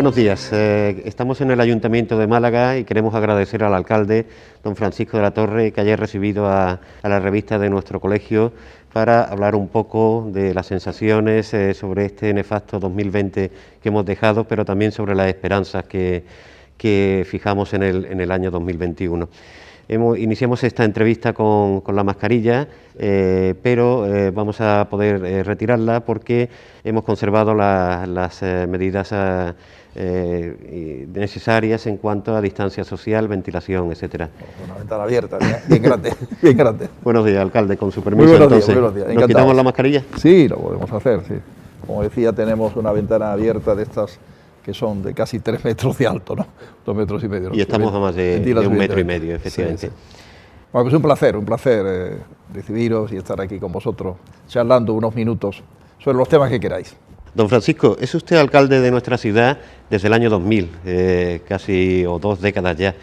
Buenos días. Estamos en el Ayuntamiento de Málaga y queremos agradecer al alcalde, don Francisco de la Torre, que haya recibido a la revista de nuestro colegio para hablar un poco de las sensaciones sobre este nefasto 2020 que hemos dejado, pero también sobre las esperanzas que fijamos en el año 2021. Iniciamos esta entrevista con la mascarilla, pero vamos a poder retirarla porque hemos conservado las medidas necesarias en cuanto a distancia social, ventilación, etcétera. Una ventana abierta, bien grande, bien grande. Buenos días, alcalde, con su permiso. Muy buenos entonces. Días, muy buenos días. ¿Nos quitamos la mascarilla? Sí, lo podemos hacer, sí. Como decía, tenemos una ventana abierta de estas que son de casi 3 metros de alto, ¿no? 2 metros y medio. Y estamos a más de 1,5 metros, efectivamente. Sí, sí. Bueno, pues un placer recibiros y estar aquí con vosotros, charlando unos minutos sobre los temas que queráis. Don Francisco, es usted alcalde de nuestra ciudad desde el año 2000, casi 2 décadas ya.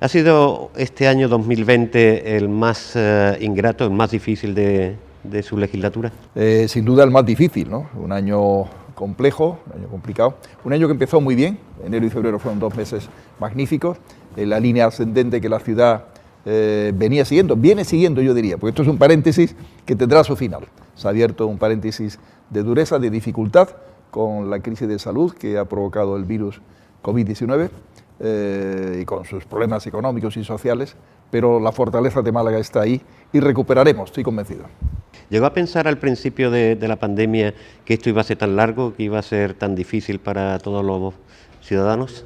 ¿Ha sido este año 2020 el más ingrato, el más difícil de su legislatura? Sin duda el más difícil, ¿no? Un año complejo, un año complicado, un año que empezó muy bien, enero y febrero fueron 2 meses magníficos, la línea ascendente que la ciudad viene siguiendo yo diría, porque esto es un paréntesis que tendrá su final. Se ha abierto un paréntesis de dureza, de dificultad con la crisis de salud que ha provocado el virus COVID-19 y con sus problemas económicos y sociales, pero la fortaleza de Málaga está ahí y recuperaremos, estoy convencido. ¿Llegó a pensar al principio de la pandemia que esto iba a ser tan largo, que iba a ser tan difícil para todos los ciudadanos?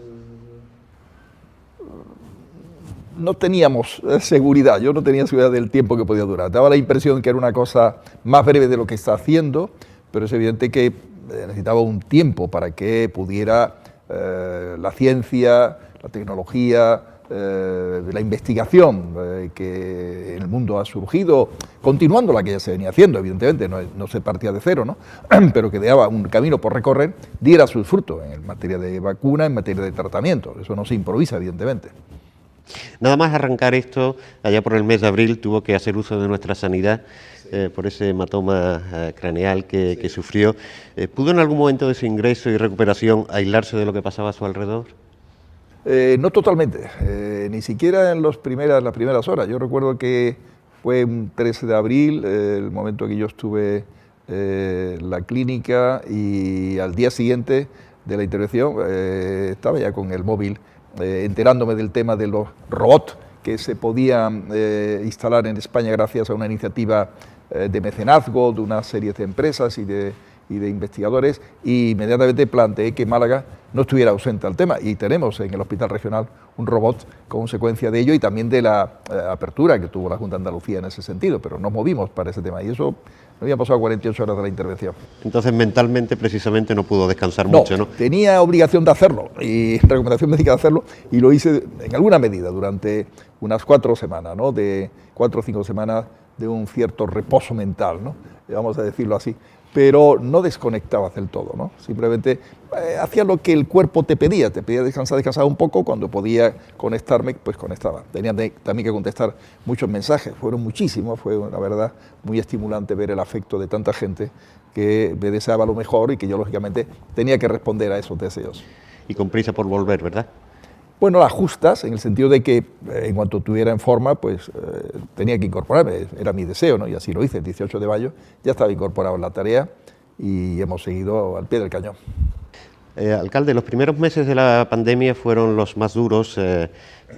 No teníamos seguridad, yo no tenía seguridad del tiempo que podía durar. Daba la impresión que era una cosa más breve de lo que está haciendo, pero es evidente que necesitaba un tiempo para que pudiera la ciencia, la tecnología, la investigación que en el mundo ha surgido, continuando la que ya se venía haciendo, evidentemente, no se partía de cero, ¿no? Pero que daba un camino por recorrer, diera sus frutos en materia de vacuna, en materia de tratamiento. Eso no se improvisa, evidentemente. Nada más arrancar esto, allá por el mes de abril tuvo que hacer uso de nuestra sanidad por ese hematoma craneal que sufrió. ¿Pudo en algún momento de su ingreso y recuperación aislarse de lo que pasaba a su alrededor? No totalmente, ni siquiera en las primeras horas. Yo recuerdo que fue un 13 de abril, el momento que yo estuve en la clínica, y al día siguiente de la intervención estaba ya con el móvil enterándome del tema de los robots que se podían instalar en España gracias a una iniciativa de mecenazgo de una serie de empresas y de investigadores, y inmediatamente planteé que Málaga no estuviera ausente al tema, y tenemos en el Hospital Regional un robot consecuencia de ello y también de la apertura que tuvo la Junta de Andalucía en ese sentido, pero nos movimos para ese tema y eso no había pasado 48 horas de la intervención. Entonces mentalmente precisamente no pudo descansar mucho, ¿no? Tenía obligación de hacerlo y recomendación médica de hacerlo, y lo hice en alguna medida durante unas 4 semanas, ¿no? De 4 o 5 semanas de un cierto reposo mental, ¿no? Vamos a decirlo así, pero no desconectabas del todo, ¿no? Simplemente hacía lo que el cuerpo te pedía descansar un poco. Cuando podía conectarme, pues conectaba. Tenía también que contestar muchos mensajes, fueron muchísimos, fue la verdad muy estimulante ver el afecto de tanta gente que me deseaba lo mejor y que yo lógicamente tenía que responder a esos deseos. Y con prisa por volver, ¿verdad? Bueno, las justas, en el sentido de que en cuanto estuviera en forma, pues tenía que incorporarme, era mi deseo, ¿no? Y así lo hice, el 18 de mayo ya estaba incorporado en la tarea y hemos seguido al pie del cañón. Alcalde, los primeros meses de la pandemia fueron los más duros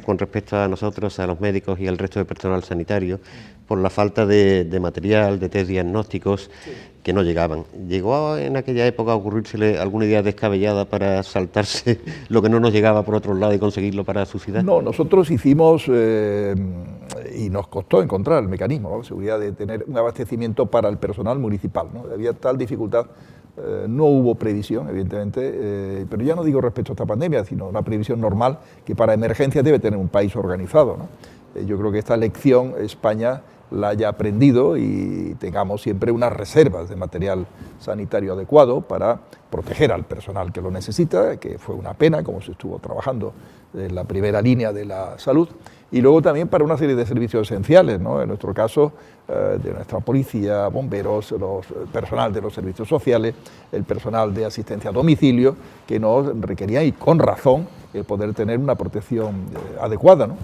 con respecto a nosotros, a los médicos y al resto del personal sanitario, por la falta de material, de test diagnósticos que no llegaban. ¿Llegó en aquella época a ocurrírsele alguna idea descabellada para saltarse lo que no nos llegaba por otro lado y conseguirlo para su ciudad? No, nosotros hicimos, y nos costó encontrar el mecanismo, ¿no? La seguridad de tener un abastecimiento para el personal municipal, ¿no? Había tal dificultad. No hubo previsión, evidentemente, pero ya no digo respecto a esta pandemia, sino una previsión normal que para emergencias debe tener un país organizado, ¿no? Yo creo que esta lección España la haya aprendido y tengamos siempre unas reservas de material sanitario adecuado para proteger al personal que lo necesita, que fue una pena, como se estuvo trabajando en la primera línea de la salud, y luego también para una serie de servicios esenciales, ¿no? En nuestro caso, de nuestra policía, bomberos, el personal de los servicios sociales, el personal de asistencia a domicilio, que nos requería, y con razón, el poder tener una protección adecuada, ¿no?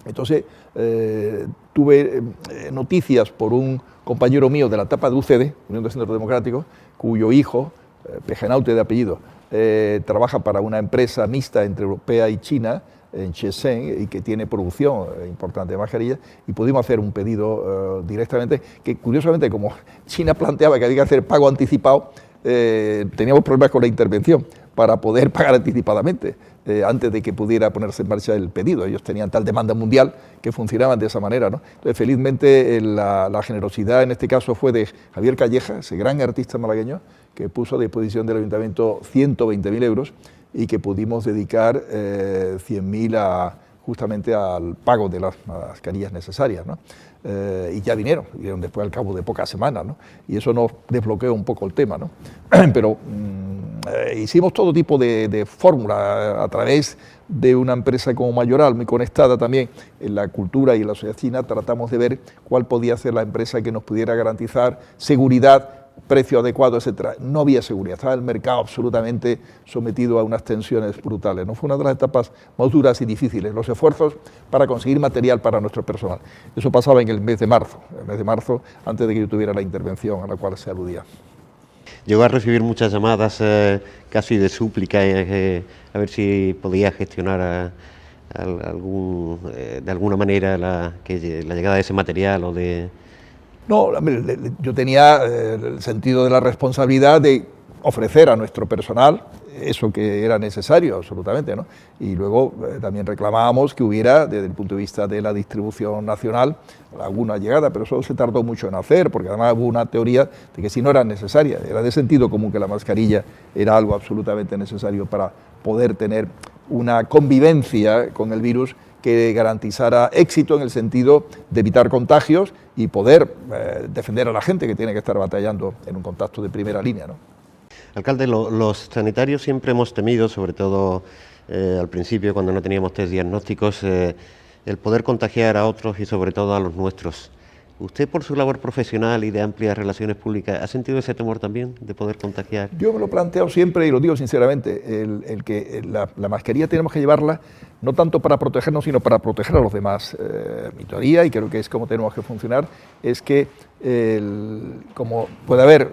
Entonces, tuve noticias por un compañero mío de la etapa de UCD, Unión de Centros Democráticos, cuyo hijo, Pejenaute de apellido, trabaja para una empresa mixta entre europea y china, en Shenzhen, y que tiene producción importante de mascarillas, y pudimos hacer un pedido directamente, que curiosamente, como China planteaba que había que hacer pago anticipado, teníamos problemas con la intervención para poder pagar anticipadamente antes de que pudiera ponerse en marcha el pedido. Ellos tenían tal demanda mundial que funcionaban de esa manera, ¿no? Entonces, felizmente, la generosidad en este caso fue de Javier Calleja, ese gran artista malagueño, que puso a disposición del Ayuntamiento 120.000 euros y que pudimos dedicar 100.000 justamente al pago de las mascarillas necesarias, ¿no? Y ya vinieron después al cabo de pocas semanas, ¿no? Y eso nos desbloqueó un poco el tema, ¿no? Pero hicimos todo tipo de fórmula a través de una empresa como Mayoral, muy conectada también en la cultura y en la sociedad china. Tratamos de ver cuál podía ser la empresa que nos pudiera garantizar seguridad, precio adecuado, etcétera. No había seguridad, estaba el mercado absolutamente sometido a unas tensiones brutales, ¿no? Fue una de las etapas más duras y difíciles, los esfuerzos para conseguir material para nuestro personal. Eso pasaba en el mes de marzo, antes de que yo tuviera la intervención a la cual se aludía. Llegó a recibir muchas llamadas casi de súplica a ver si podía gestionar de alguna manera la llegada de ese material o de... No, yo tenía el sentido de la responsabilidad de ofrecer a nuestro personal eso que era necesario, absolutamente, ¿no? Y luego también reclamábamos que hubiera, desde el punto de vista de la distribución nacional, alguna llegada, pero eso se tardó mucho en hacer, porque además hubo una teoría de que si no era necesaria, era de sentido común que la mascarilla era algo absolutamente necesario para poder tener una convivencia con el virus que garantizara éxito en el sentido de evitar contagios y poder defender a la gente que tiene que estar batallando en un contacto de primera línea, ¿no? Alcalde, los sanitarios siempre hemos temido, sobre todo al principio cuando no teníamos test diagnósticos, el poder contagiar a otros y sobre todo a los nuestros. ¿Usted, por su labor profesional y de amplias relaciones públicas, ha sentido ese temor también de poder contagiar? Yo me lo he planteado siempre y lo digo sinceramente, el que la mascarilla tenemos que llevarla no tanto para protegernos, sino para proteger a los demás. Mi teoría, y creo que es como tenemos que funcionar, es que como puede haber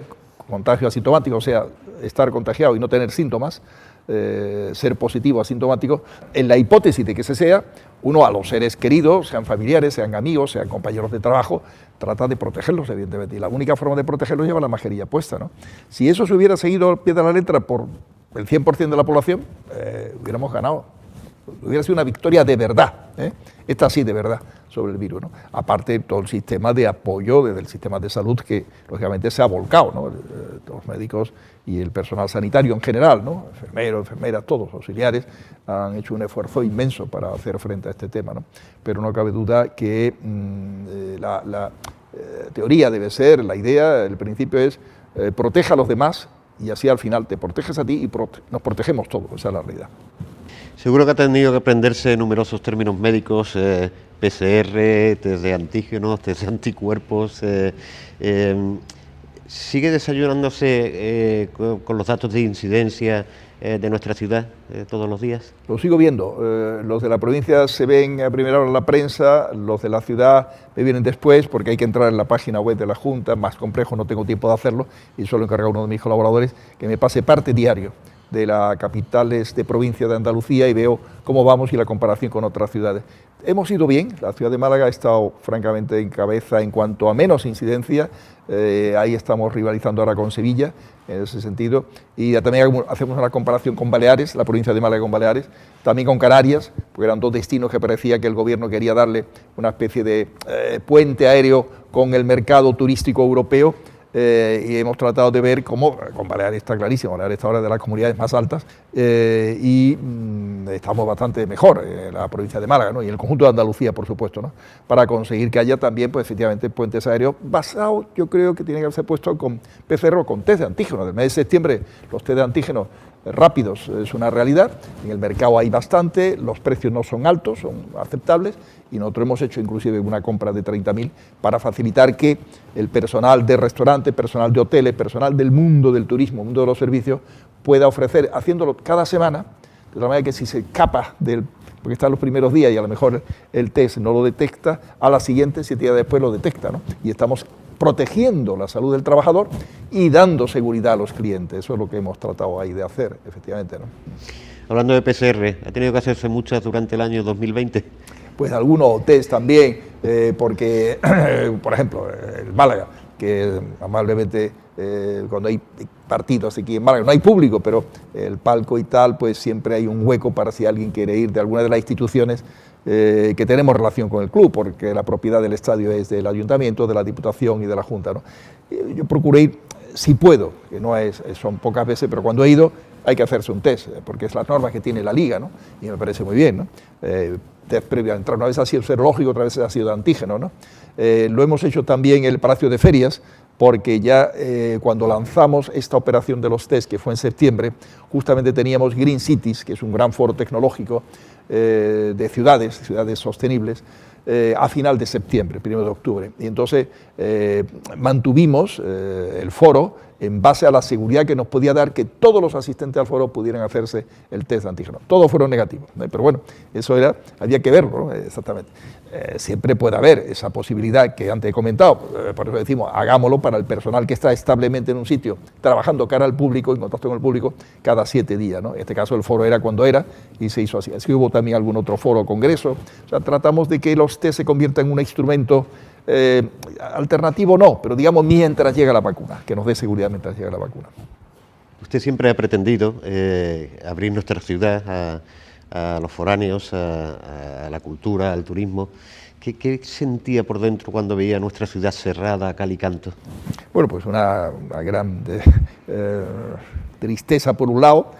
contagio asintomático, o sea, estar contagiado y no tener síntomas, ser positivo asintomático, en la hipótesis de que ese sea, uno a los seres queridos, sean familiares, sean amigos, sean compañeros de trabajo, trata de protegerlos, evidentemente, y la única forma de protegerlos lleva la mascarilla puesta, ¿no? Si eso se hubiera seguido al pie de la letra por el 100% de la población, hubiéramos ganado. Hubiera sido una victoria de verdad, esta sí de verdad, sobre el virus, ¿no? Aparte todo el sistema de apoyo desde el sistema de salud que lógicamente se ha volcado, ¿no? Los médicos y el personal sanitario en general, ¿no? Enfermeros, enfermeras, todos auxiliares han hecho un esfuerzo inmenso para hacer frente a este tema, ¿no? Pero no cabe duda que la teoría debe ser, la idea, el principio es proteja a los demás y así al final te proteges a ti y nos protegemos todos, esa es la realidad. Seguro que ha tenido que aprenderse numerosos términos médicos, PCR, test de antígenos, test de anticuerpos. ¿Sigue desayunándose con los datos de incidencia de nuestra ciudad todos los días? Lo sigo viendo. Los de la provincia se ven a primera hora en la prensa, los de la ciudad me vienen después porque hay que entrar en la página web de la Junta, más complejo, no tengo tiempo de hacerlo y solo encargo a uno de mis colaboradores que me pase parte diario de las capitales de provincia de Andalucía y veo cómo vamos y la comparación con otras ciudades. Hemos ido bien, la ciudad de Málaga ha estado francamente en cabeza en cuanto a menos incidencia, ahí estamos rivalizando ahora con Sevilla en ese sentido, y ya también hacemos una comparación con Baleares, la provincia de Málaga con Baleares, también con Canarias, porque eran dos destinos que parecía que el gobierno quería darle una especie de puente aéreo con el mercado turístico europeo. y hemos tratado de ver cómo, con Baleares está clarísimo, Baleares está ahora de las comunidades más altas y estamos bastante mejor en la provincia de Málaga, ¿no? Y en el conjunto de Andalucía, por supuesto, ¿no? Para conseguir que haya también, pues efectivamente, puentes aéreos basados, yo creo que tiene que haberse puesto con PCR o con test de antígenos. Del mes de septiembre los test de antígenos rápidos es una realidad, en el mercado hay bastante, los precios no son altos, son aceptables, y nosotros hemos hecho inclusive una compra de 30.000 para facilitar que el personal de restaurantes, personal de hoteles, personal del mundo del turismo, mundo de los servicios, pueda ofrecer, haciéndolo cada semana, de la manera que si se escapa porque están los primeros días y a lo mejor el test no lo detecta, a la siguiente, 7 días después lo detecta, ¿no? Y estamos protegiendo la salud del trabajador y dando seguridad a los clientes. Eso es lo que hemos tratado ahí de hacer, efectivamente, ¿no? Hablando de PCR, ¿ha tenido que hacerse muchas durante el año 2020? Pues algunos test también, porque, por ejemplo, el Málaga, que amablemente cuando hay partidos aquí en Málaga, no hay público, pero el palco y tal, pues siempre hay un hueco para si alguien quiere ir de alguna de las instituciones que tenemos relación con el club, porque la propiedad del estadio es del ayuntamiento, de la Diputación y de la Junta, ¿no? Yo procuré ir, si puedo, que no son pocas veces, pero cuando he ido hay que hacerse un test, porque es las normas que tiene la Liga, ¿no? Y me parece muy bien, ¿no? Test previo a entrar, una vez ha sido serológico, otra vez ha sido de antígeno, ¿no? Lo hemos hecho también en el Palacio de Ferias, porque ya cuando lanzamos esta operación de los test, que fue en septiembre, justamente teníamos Green Cities, que es un gran foro tecnológico de ciudades sostenibles, a final de septiembre, 1 de octubre. Y entonces mantuvimos el foro en base a la seguridad que nos podía dar que todos los asistentes al foro pudieran hacerse el test de antígeno. Todos fueron negativos, pero bueno, eso había que verlo, ¿no? Exactamente. Siempre puede haber esa posibilidad que antes he comentado, por eso decimos, hagámoslo para el personal que está establemente en un sitio, trabajando cara al público, en contacto con el público, cada 7 días, ¿no? En este caso el foro era cuando era y se hizo así. Así hubo también algún otro foro o congreso. O sea, tratamos de que los test se conviertan en un instrumento alternativo, no, pero digamos mientras llega la vacuna, que nos dé seguridad mientras llega la vacuna. Usted siempre ha pretendido abrir nuestra ciudad a los foráneos, a la cultura, al turismo. ¿Qué sentía por dentro cuando veía nuestra ciudad cerrada a cal y canto? Bueno, pues una gran tristeza por un lado,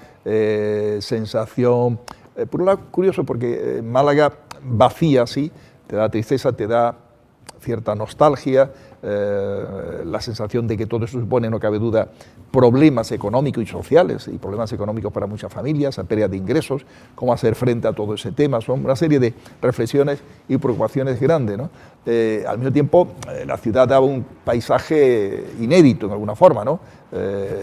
sensación, por un lado curioso porque Málaga vacía, sí, te da tristeza, te da cierta nostalgia, la sensación de que todo eso supone, no cabe duda, problemas económicos y sociales, y problemas económicos para muchas familias, a pérdida de ingresos, cómo hacer frente a todo ese tema. Son una serie de reflexiones y preocupaciones grandes, ¿no? Al mismo tiempo, la ciudad daba un paisaje inédito, en alguna forma, ¿no?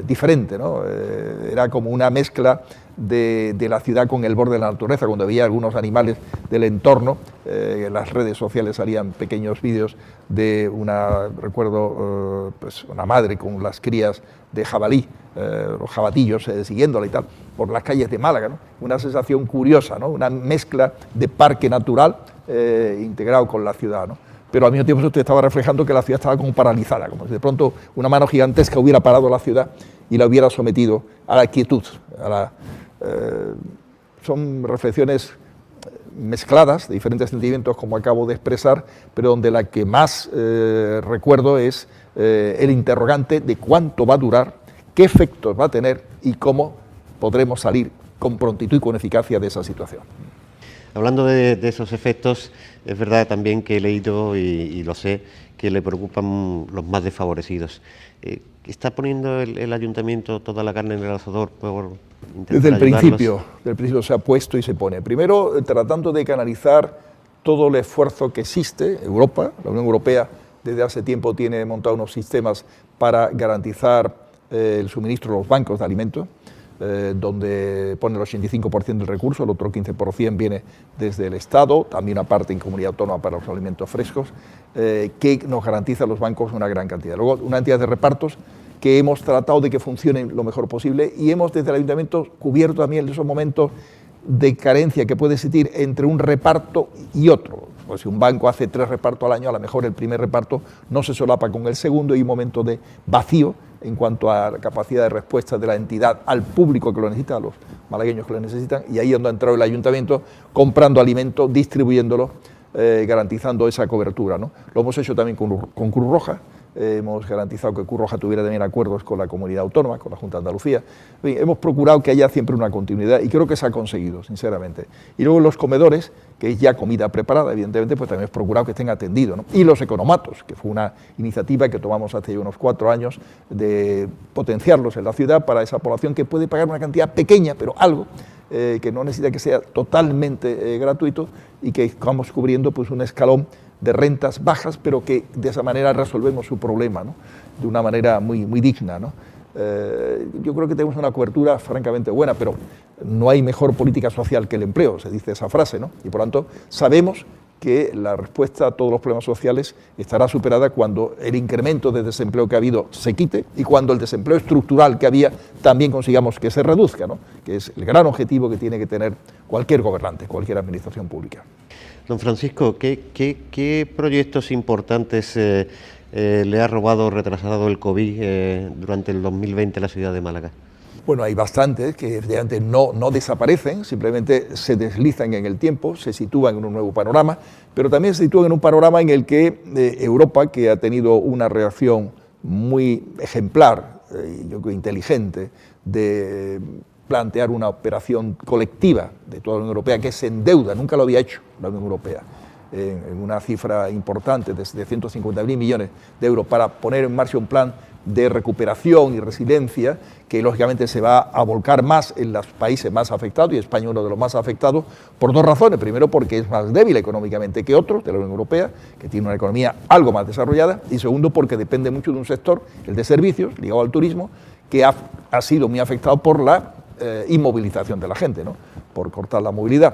Diferente, ¿no? Era como una mezcla de la ciudad con el borde de la naturaleza. Cuando veía algunos animales del entorno, en las redes sociales salían pequeños vídeos de pues una madre con las crías de jabalí, los jabatillos siguiéndola y tal, por las calles de Málaga, ¿no? Una sensación curiosa, ¿no? Una mezcla de parque natural integrado con la ciudad, ¿no? Pero al mismo tiempo usted estaba reflejando que la ciudad estaba como paralizada, como si de pronto una mano gigantesca hubiera parado la ciudad y la hubiera sometido a la quietud. Son reflexiones mezcladas de diferentes sentimientos, como acabo de expresar, pero donde la que más recuerdo es el interrogante de cuánto va a durar, qué efectos va a tener y cómo podremos salir con prontitud y con eficacia de esa situación. Hablando de esos efectos, es verdad también que he leído y lo sé, que le preocupan los más desfavorecidos. ¿Está poniendo el ayuntamiento toda la carne en el asador por intentar Desde el ayudarlos? principio se ha puesto y se pone. Primero, tratando de canalizar todo el esfuerzo que existe. Europa, la Unión Europea, desde hace tiempo tiene montado unos sistemas para garantizar el suministro de los bancos de alimentos, donde pone el 85% del recurso, el otro 15% viene desde el Estado, también una parte en comunidad autónoma para los alimentos frescos, que nos garantiza a los bancos una gran cantidad. Luego, una cantidad de repartos que hemos tratado de que funcionen lo mejor posible y hemos desde el ayuntamiento cubierto también esos momentos de carencia que puede existir entre un reparto y otro. Pues si un banco hace 3 repartos al año, a lo mejor el primer reparto no se solapa con el segundo y un momento de vacío en cuanto a la capacidad de respuesta de la entidad al público que lo necesita, a los malagueños que lo necesitan, y ahí es donde ha entrado el ayuntamiento comprando alimentos, distribuyéndolos, garantizando esa cobertura, ¿no? Lo hemos hecho también con Cruz Roja, hemos garantizado que Cruz Roja tuviera también acuerdos con la comunidad autónoma, con la Junta de Andalucía. En fin, hemos procurado que haya siempre una continuidad y creo que se ha conseguido, sinceramente. Y luego los comedores, que es ya comida preparada, evidentemente, pues también hemos procurado que estén atendidos, ¿no? Y los economatos, que fue una iniciativa que tomamos hace unos 4 años de potenciarlos en la ciudad para esa población que puede pagar una cantidad pequeña, pero algo, que no necesita que sea totalmente gratuito y que estamos cubriendo pues un escalón de rentas bajas, pero que de esa manera resolvemos su problema, ¿no? De una manera muy digna, ¿no? Yo creo que tenemos una cobertura francamente buena, pero no hay mejor política social que el empleo, se dice esa frase, ¿no? Y por lo tanto sabemos que la respuesta a todos los problemas sociales estará superada cuando el incremento de desempleo que ha habido se quite y cuando el desempleo estructural que había también consigamos que se reduzca, ¿no? Que es el gran objetivo que tiene que tener cualquier gobernante, cualquier administración pública. Don Francisco, ¿qué proyectos importantes le ha robado o retrasado el COVID durante el 2020 a la ciudad de Málaga? Bueno, hay bastantes que evidentemente no desaparecen, simplemente se deslizan en el tiempo, se sitúan en un nuevo panorama, pero también se sitúan en un panorama en el que Europa, que ha tenido una reacción muy ejemplar, yo creo inteligente, de plantear una operación colectiva de toda la Unión Europea que se endeuda, nunca lo había hecho la Unión Europea, en una cifra importante de 150.000 millones de euros para poner en marcha un plan de recuperación y resiliencia que lógicamente se va a volcar más en los países más afectados, y España uno de los más afectados, por 2 razones. Primero, porque es más débil económicamente que otros de la Unión Europea, que tiene una economía algo más desarrollada, y segundo, porque depende mucho de un sector, el de servicios, ligado al turismo, que ha sido muy afectado por la inmovilización de la gente, ¿no? Por cortar la movilidad.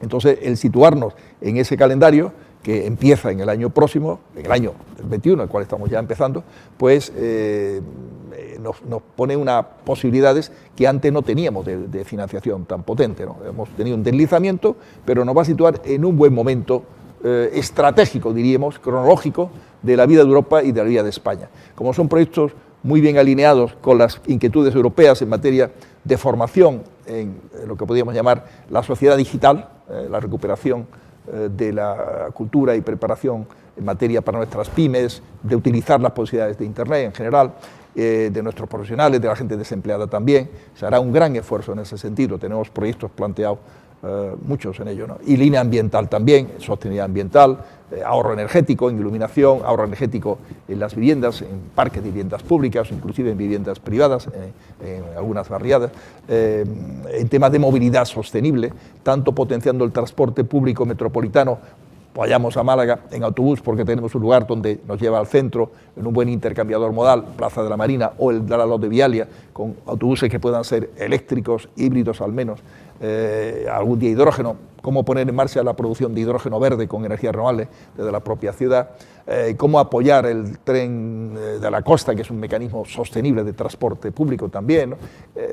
Entonces, el situarnos en ese calendario que empieza en el año próximo, en el año 21, el cual estamos ya empezando, pues nos pone unas posibilidades que antes no teníamos de financiación tan potente, ¿no? Hemos tenido un deslizamiento, pero nos va a situar en un buen momento estratégico, diríamos, cronológico, de la vida de Europa y de la vida de España. Como son proyectos muy bien alineados con las inquietudes europeas en materia de formación en lo que podríamos llamar la sociedad digital, la recuperación de la cultura y preparación en materia para nuestras pymes, de utilizar las posibilidades de Internet en general, de nuestros profesionales, de la gente desempleada también. Se hará un gran esfuerzo en ese sentido, tenemos proyectos planteados, muchos en ello, ¿no? Y línea ambiental también, sostenibilidad ambiental, ahorro energético en iluminación, ahorro energético en las viviendas, en parques de viviendas públicas, inclusive en viviendas privadas, en algunas barriadas, en temas de movilidad sostenible, tanto potenciando el transporte público metropolitano. Vayamos a Málaga en autobús porque tenemos un lugar donde nos lleva al centro, en un buen intercambiador modal, Plaza de la Marina o el Dalalo de Vialia, con autobuses que puedan ser eléctricos, híbridos al menos, algún día hidrógeno, cómo poner en marcha la producción de hidrógeno verde con energía renovable desde la propia ciudad, cómo apoyar el tren de la costa, que es un mecanismo sostenible de transporte público también, ¿no?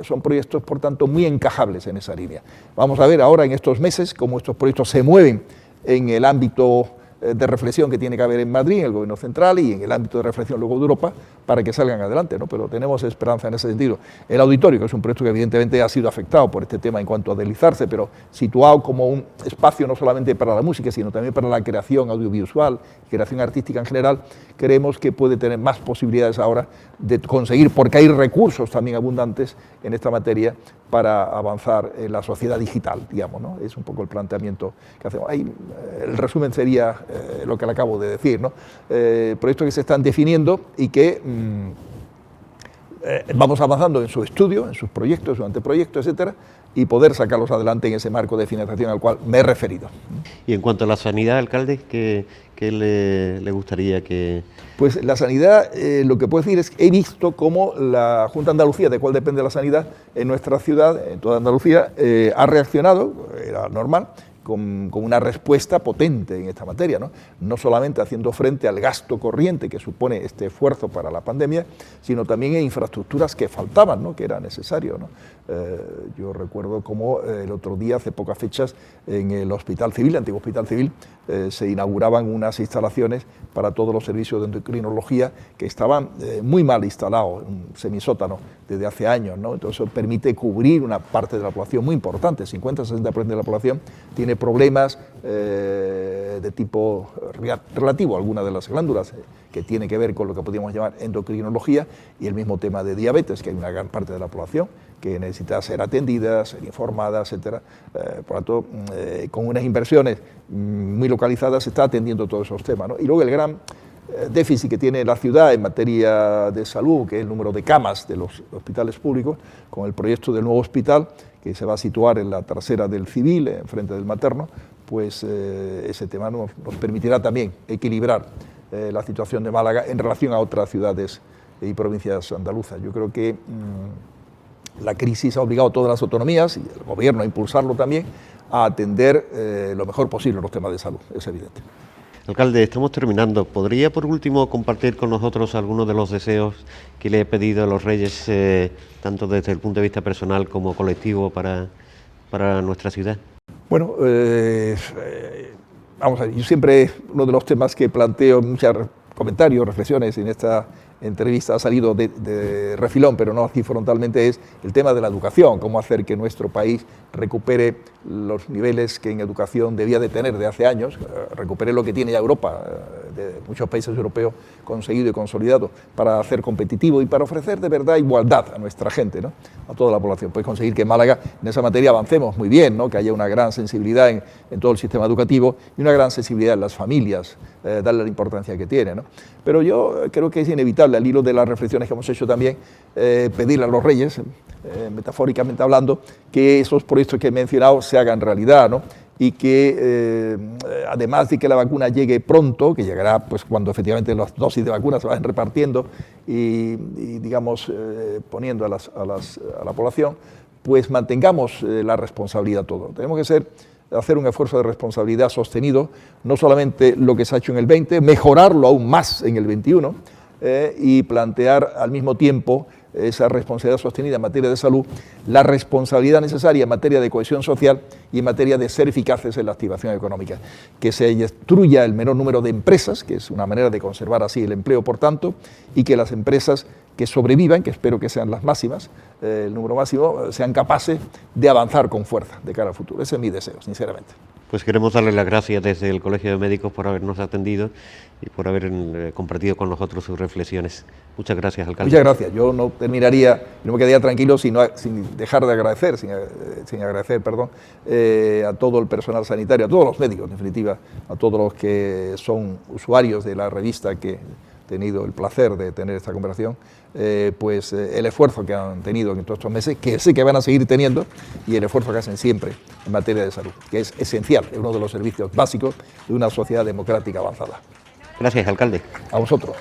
Son proyectos, por tanto, muy encajables en esa línea. Vamos a ver ahora en estos meses cómo estos proyectos se mueven en el ámbito de reflexión que tiene que haber en Madrid, en el Gobierno central, y en el ámbito de reflexión luego de Europa, para que salgan adelante, ¿no? Pero tenemos esperanza en ese sentido. El auditorio, que es un proyecto que evidentemente ha sido afectado por este tema en cuanto a deslizarse, pero situado como un espacio no solamente para la música, sino también para la creación audiovisual, creación artística en general, creemos que puede tener más posibilidades ahora de conseguir, porque hay recursos también abundantes en esta materia para avanzar en la sociedad digital, digamos, ¿no? Es un poco el planteamiento que hacemos. Ahí, el resumen sería lo que le acabo de decir, ¿no? Proyectos que se están definiendo y que vamos avanzando en su estudio, en sus proyectos, su anteproyecto, etcétera, y poder sacarlos adelante en ese marco de financiación al cual me he referido. Y en cuanto a la sanidad, alcalde, ¿qué le gustaría que...? Pues la sanidad, lo que puedo decir es que he visto cómo la Junta de Andalucía, de cuál depende la sanidad en nuestra ciudad, en toda Andalucía, ha reaccionado, era normal, con una respuesta potente en esta materia, ¿no? No solamente haciendo frente al gasto corriente que supone este esfuerzo para la pandemia, sino también en infraestructuras que faltaban, ¿no? Que era necesario, ¿no? Yo recuerdo cómo el otro día, hace pocas fechas, en el Hospital Civil, el antiguo Hospital Civil, se inauguraban unas instalaciones para todos los servicios de endocrinología que estaban muy mal instalados, un semisótano desde hace años, ¿no? Entonces eso permite cubrir una parte de la población muy importante, 50-60% de la población tiene problemas de tipo relativo a alguna de las glándulas que tiene que ver con lo que podríamos llamar endocrinología, y el mismo tema de diabetes, que hay una gran parte de la población que necesita ser atendida, ser informada, etcétera. Por lo tanto, con unas inversiones muy localizadas se está atendiendo todos esos temas, ¿no? Y luego el gran déficit que tiene la ciudad en materia de salud, que es el número de camas de los hospitales públicos, con el proyecto del nuevo hospital, que se va a situar en la trasera del civil, enfrente del materno, pues ese tema nos permitirá también equilibrar la situación de Málaga en relación a otras ciudades y provincias andaluzas. Yo creo que la crisis ha obligado a todas las autonomías, y el gobierno a impulsarlo también, a atender lo mejor posible los temas de salud, es evidente. Alcalde, estamos terminando. ¿Podría, por último, compartir con nosotros algunos de los deseos que le he pedido a los Reyes, tanto desde el punto de vista personal como colectivo, para nuestra ciudad? Bueno, vamos a ver, yo siempre, uno de los temas que planteo en muchos comentarios, reflexiones en esta entrevista, ha salido de refilón, pero no así frontalmente, es el tema de la educación, cómo hacer que nuestro país recupere los niveles que en educación debía de tener de hace años, recupere lo que tiene ya Europa, de muchos países europeos conseguido y consolidado, para hacer competitivo y para ofrecer de verdad igualdad a nuestra gente, ¿no? A toda la población. Pues conseguir que en Málaga en esa materia avancemos muy bien, ¿no? Que haya una gran sensibilidad en todo el sistema educativo y una gran sensibilidad en las familias, darle la importancia que tiene, ¿no? Pero yo creo que es inevitable, al hilo de las reflexiones que hemos hecho también, pedirle a los Reyes, metafóricamente hablando, que esos proyectos que he mencionado se hagan realidad, ¿no? Y que además de que la vacuna llegue pronto, que llegará pues cuando efectivamente las dosis de vacuna se vayan repartiendo y digamos poniendo a la población, pues mantengamos la responsabilidad todo. Tenemos que hacer un esfuerzo de responsabilidad sostenido, no solamente lo que se ha hecho en el 20, mejorarlo aún más en el 21 y plantear al mismo tiempo esa responsabilidad sostenida en materia de salud, la responsabilidad necesaria en materia de cohesión social y en materia de ser eficaces en la activación económica. Que se destruya el menor número de empresas, que es una manera de conservar así el empleo, por tanto, y que las empresas que sobrevivan, que espero que sean las máximas, el número máximo, sean capaces de avanzar con fuerza de cara al futuro. Ese es mi deseo, sinceramente. Pues queremos darle las gracias desde el Colegio de Médicos por habernos atendido y por haber compartido con nosotros sus reflexiones. Muchas gracias, alcalde. Muchas gracias. Yo no terminaría, no me quedaría tranquilo sin dejar de agradecer, sin agradecer, perdón, a todo el personal sanitario, a todos los médicos, en definitiva, a todos los que son usuarios de la revista que he tenido el placer de tener esta conversación, pues el esfuerzo que han tenido en todos estos meses, que sé que van a seguir teniendo, y el esfuerzo que hacen siempre en materia de salud, que es esencial, es uno de los servicios básicos de una sociedad democrática avanzada. Gracias, alcalde. A vosotros.